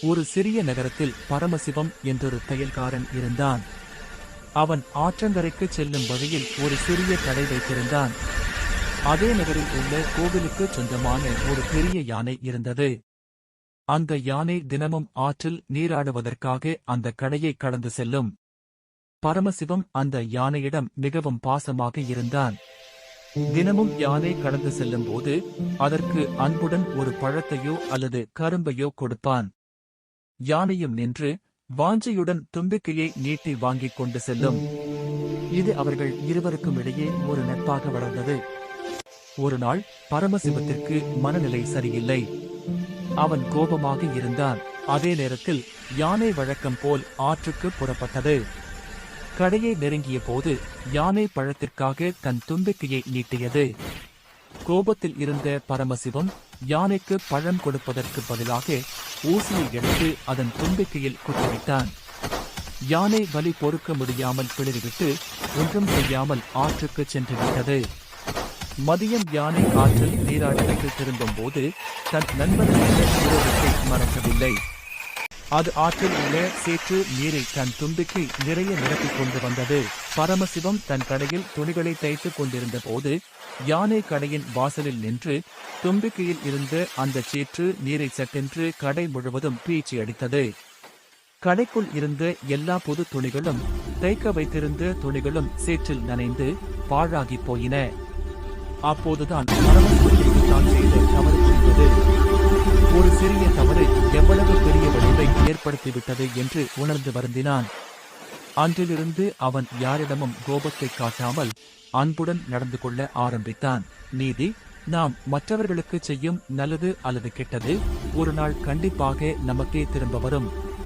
ஒரு சிறிய நகரத்தில் பரமசிவம் என்றொரு தையல்காரன் இருந்தான். அவன் ஆற்றங்கரைக்கு செல்லும் வழியில் ஒரு சிறிய கடை வைத்திருந்தான். அதே நகரில் உள்ள கோவிலுக்கு சொந்தமான ஒரு பெரிய யானை இருந்தது. அந்த யானை தினமும் ஆற்றில் நீராடுவதற்காக அந்த கடையை கடந்து செல்லும். பரமசிவம் அந்த யானையிடம் மிகவும் பாசமாக இருந்தான். தினமும் யானை கடந்து செல்லும் போது அதற்கு அன்புடன் ஒரு பழத்தையோ அல்லது கரும்பையோ கொடுப்பான். யானையும் நின்று வாஞ்சையுடன் தும்பிக்கையை நீட்டி வாங்கிக் கொண்டு செல்லும். இது அவர்கள் இருவருக்கும் இடையே ஒரு நட்பாக வளர்ந்தது. ஒரு நாள் பரமசிவத்திற்கு மனநிலை சரியில்லை. அவன் கோபமாக இருந்தான். அதே நேரத்தில் யானை வழக்கம் போல் ஆற்றுக்கு புறப்பட்டது. கடையை நெருங்கிய போது யானை பழத்திற்காக தன் தும்பிக்கையை நீட்டியது. கோபத்தில் இருந்த பரமசிவம் யானைக்கு பழம் கொடுப்பதற்கு பதிலாக ஊசியை எடுத்து அதன் தும்பிக்கையில் குத்திவிட்டான். யானை வலி பொறுக்க முடியாமல் பிளறிவிட்டு ஒன்றும் செய்யாமல் ஆற்றுக்கு சென்று விட்டது. மதியம் யானை ஆற்றில் நீராடிவிட்டு திரும்பும் போது தன் நண்பர்களின் விரோதத்தை மறக்கவில்லை. அது ஆற்றில் உள்ள சேற்று நீரை தன் தும்பிக்கை நிறைய நிரப்பிக் கொண்டு வந்தது. பரமசிவம் தன் கடையில் துணிகளை தைத்துக் கொண்டிருந்த போது யானை கடையின் வாசலில் நின்று தும்பிக்கையில் இருந்த அந்த சேற்று நீரை சட்டென்று கடை முழுவதும் பீச்சி அடித்தது. கடைக்குள் இருந்த எல்லா புது துணிகளும் தைக்க வைத்திருந்த துணிகளும் சேற்றில் நனைந்து பாழாகி போயின. அப்போதுதான் பரமசிவத்திற்கு தான் செய்த தவறு புரிந்தது. ஒரு சிறிய தவறு எவ்வளவு பெரிய விளைவை ஏற்படுத்திவிட்டது என்று உணர்ந்து வருந்தினான். அன்றிலிருந்து அவன் யாரிடமும் கோபத்தை காட்டாமல் அன்புடன் நடந்து கொள்ள ஆரம்பித்தான். நீதி: நாம் மற்றவர்களுக்கு செய்யும் நல்லது அல்லது கெட்டது ஒரு நாள் கண்டிப்பாக நமக்கே திரும்ப வரும்.